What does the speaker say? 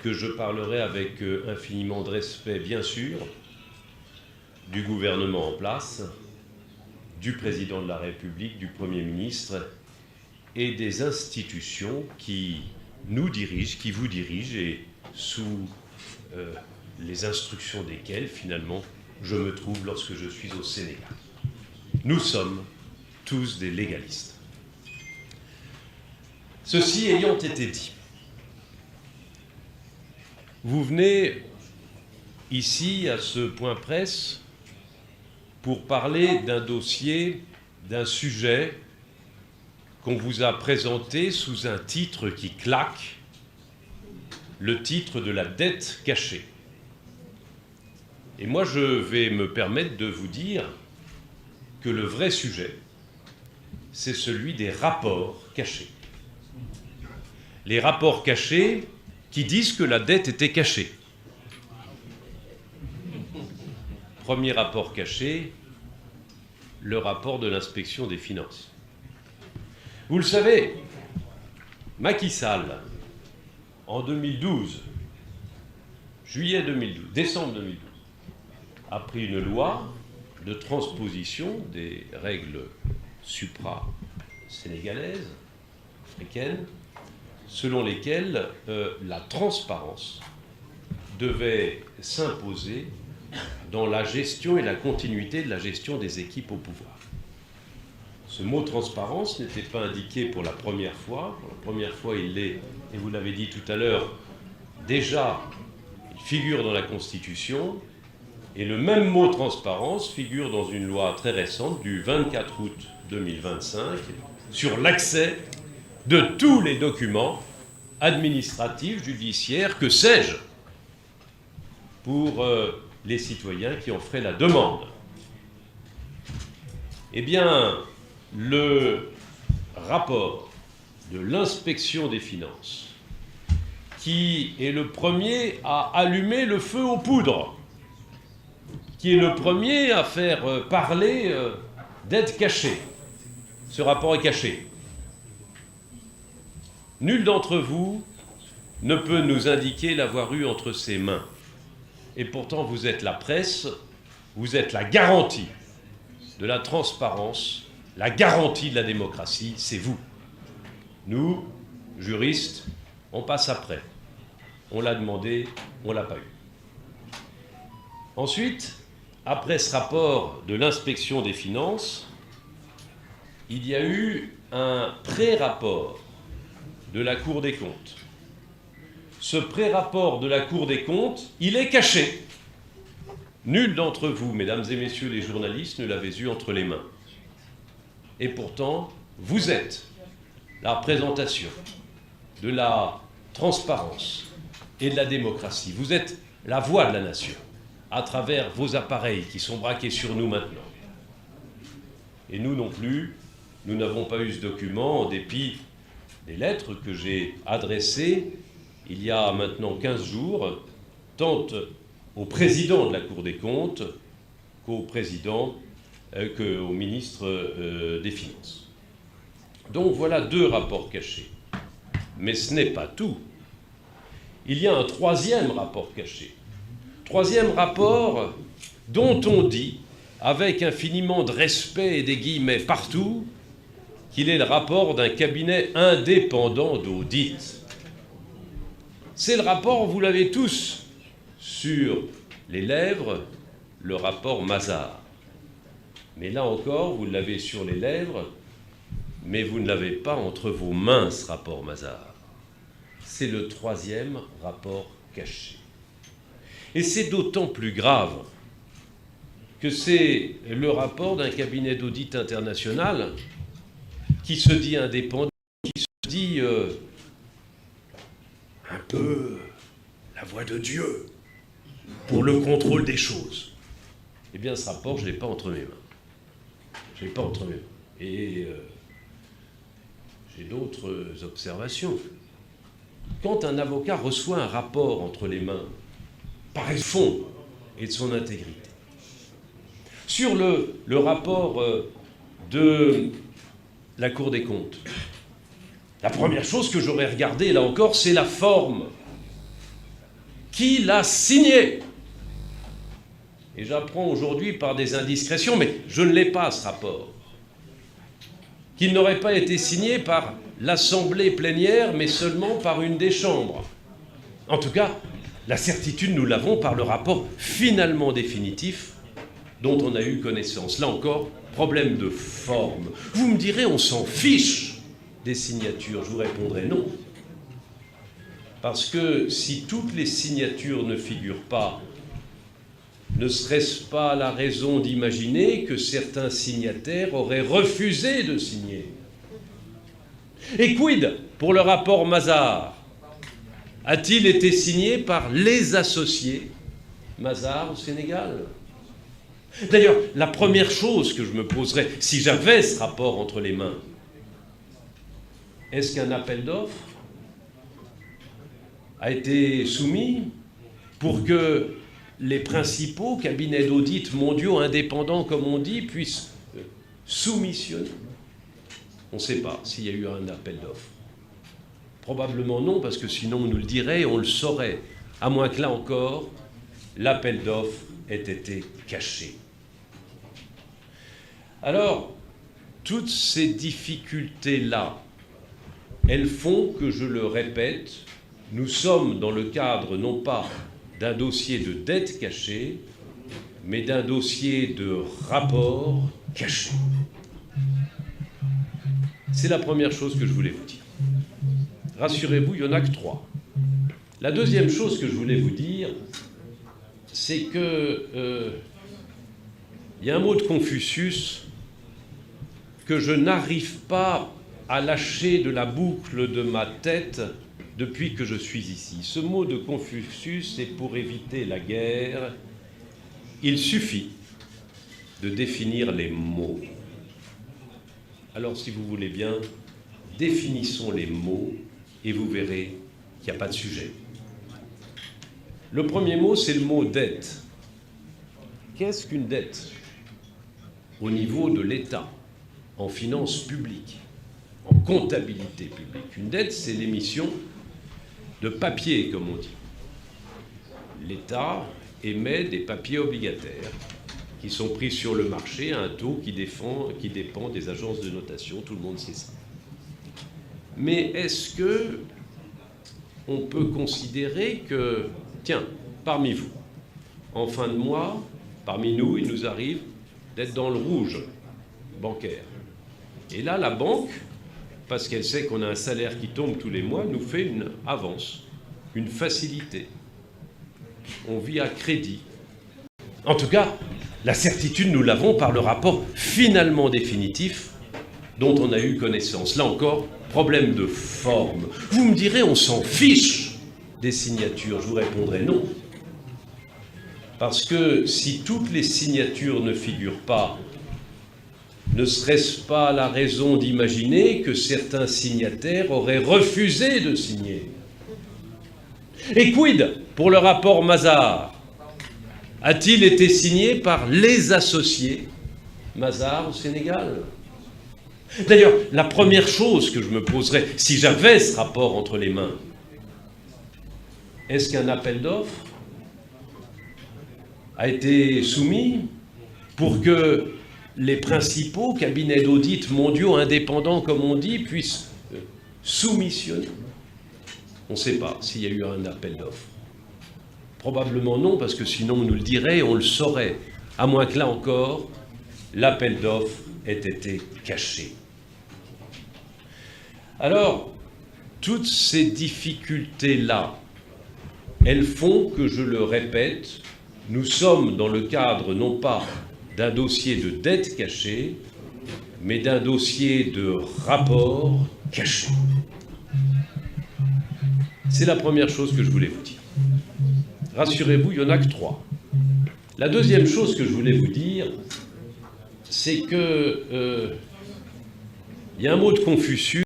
que je parlerai avec infiniment de respect, bien sûr, du gouvernement en place, du président de la République, du Premier ministre et des institutions qui nous dirigent, qui vous dirigent et sous les instructions desquelles, finalement, je me trouve lorsque je suis au Sénégal. Nous sommes tous des légalistes. Ceci ayant été dit, vous venez ici, à ce point presse, pour parler d'un dossier, d'un sujet qu'on vous a présenté sous un titre qui claque, le titre de la dette cachée. Et moi, je vais me permettre de vous dire que le vrai sujet, c'est celui des rapports cachés. Les rapports cachés qui disent que la dette était cachée. Premier rapport caché, le rapport de l'inspection des finances. Vous le savez, Macky Sall, en 2012, juillet 2012, décembre 2012, a pris une loi de transposition des règles supra-sénégalaises, africaines, selon lesquelles la transparence devait s'imposer dans la gestion et la continuité de la gestion des équipes au pouvoir. Ce mot transparence n'était pas indiqué pour la première fois. Pour la première fois, il l'est, et vous l'avez dit tout à l'heure, déjà, il figure dans la Constitution, et le même mot transparence figure dans une loi très récente du 24 août 2025 sur l'accès de tous les documents administratifs, judiciaires, que sais-je, pour les citoyens qui en feraient la demande. Eh bien, le rapport de l'inspection des finances, qui est le premier à allumer le feu aux poudres, qui est le premier à faire parler d'aide cachée. Ce rapport est caché. Nul d'entre vous ne peut nous indiquer l'avoir eu entre ses mains. Et pourtant, vous êtes la presse, vous êtes la garantie de la transparence, la garantie de la démocratie, c'est vous. Nous, juristes, on passe après. On l'a demandé, on ne l'a pas eu. Ensuite, après ce rapport de l'inspection des finances, il y a eu un pré-rapport de la Cour des comptes. Ce pré-rapport de la Cour des comptes, il est caché. Nul d'entre vous, mesdames et messieurs les journalistes, ne l'avait eu entre les mains. Et pourtant, vous êtes la représentation de la transparence et de la démocratie. Vous êtes la voix de la nation à travers vos appareils qui sont braqués sur nous maintenant. Et nous non plus, nous n'avons pas eu ce document en dépit des lettres que j'ai adressées il y a maintenant 15 jours, tant au président de la Cour des comptes qu'au ministre des Finances. Donc voilà 2 rapports cachés. Mais ce n'est pas tout. Il y a un 3e rapport caché. 3e rapport dont on dit, avec infiniment de respect et des guillemets partout, qu'il est le rapport d'un cabinet indépendant d'audit. C'est le rapport, vous l'avez tous sur les lèvres, le rapport Mazars. Mais là encore, vous l'avez sur les lèvres, mais vous ne l'avez pas entre vos mains, ce rapport Mazars. C'est le 3e rapport caché. Et c'est d'autant plus grave que c'est le rapport d'un cabinet d'audit international qui se dit indépendant, qui se dit un peu la voix de Dieu pour le contrôle des choses. Eh bien, ce rapport, je ne l'ai pas entre mes mains. Je ne l'ai pas entre mes mains. Et j'ai d'autres observations. Quand un avocat reçoit un rapport entre les mains, par le fond et de son intégrité, sur le rapport de la Cour des comptes, la première chose que j'aurais regardée, là encore, c'est la forme. qui l'a signé. Et j'apprends aujourd'hui par des indiscrétions, mais je ne l'ai pas, ce rapport, qu'il n'aurait pas été signé par l'Assemblée plénière, mais seulement par une des chambres. En tout cas, la certitude, nous l'avons par le rapport finalement définitif dont on a eu connaissance. Là encore, problème de forme. Vous me direz, on s'en fiche des signatures. Je vous répondrai non. Parce que si toutes les signatures ne figurent pas, ne serait-ce pas la raison d'imaginer que certains signataires auraient refusé de signer? Et quid pour le rapport Mazars? A-t-il été signé par les associés Mazars au Sénégal? D'ailleurs, la première chose que je me poserais, si j'avais ce rapport entre les mains, est-ce qu'un appel d'offres a été soumis pour que les principaux cabinets d'audit mondiaux indépendants, comme on dit, puissent soumissionner? On ne sait pas s'il y a eu un appel d'offres. Probablement non, parce que sinon on nous le dirait et on le saurait, à moins que là encore, l'appel d'offres ait été caché. Alors, toutes ces difficultés-là, elles font que, je le répète, nous sommes dans le cadre non pas d'un dossier de dette cachée, mais d'un dossier de rapport caché. C'est la première chose que je voulais vous dire. Rassurez-vous, il n'y en a que 3. La deuxième chose que je voulais vous dire, c'est que il y a un mot de Confucius que je n'arrive pas à lâcher de la boucle de ma tête depuis que je suis ici. Ce mot de Confucius est pour éviter la guerre. Il suffit de définir les mots. Alors, si vous voulez bien, définissons les mots et vous verrez qu'il n'y a pas de sujet. Le premier mot, c'est le mot dette. Qu'est-ce qu'une dette? Au niveau de l'État, en finances publiques, en comptabilité publique. Une dette, c'est l'émission de papier, comme on dit. L'État émet des papiers obligataires qui sont pris sur le marché à un taux qui dépend des agences de notation, tout le monde sait ça. Mais est-ce que on peut considérer que, tiens, parmi vous, en fin de mois, parmi nous, il nous arrive d'être dans le rouge bancaire. Et là, la banque, parce qu'elle sait qu'on a un salaire qui tombe tous les mois, nous fait une avance, une facilité. On vit à crédit. En tout cas, la certitude, nous l'avons par le rapport finalement définitif dont on a eu connaissance. Là encore, problème de forme. Vous me direz, on s'en fiche des signatures. Je vous répondrai non. Parce que si toutes les signatures ne figurent pas, ne serait-ce pas la raison d'imaginer que certains signataires auraient refusé de signer? Et quid pour le rapport Mazars? A-t-il été signé par les associés Mazars au Sénégal? D'ailleurs, la première chose que je me poserais, si j'avais ce rapport entre les mains, est-ce qu'un appel d'offres a été soumis pour que les principaux cabinets d'audit mondiaux indépendants, comme on dit, puissent soumissionner? On ne sait pas s'il y a eu un appel d'offres. Probablement non, parce que sinon on nous le dirait et on le saurait, à moins que là encore, l'appel d'offres ait été caché. Alors, toutes ces difficultés-là, elles font que, je le répète, nous sommes dans le cadre non pas d'un dossier de dette cachée, mais d'un dossier de rapport caché. C'est la première chose que je voulais vous dire. Rassurez-vous, il n'y en a que 3. La deuxième chose que je voulais vous dire, c'est que il y a un mot de Confucius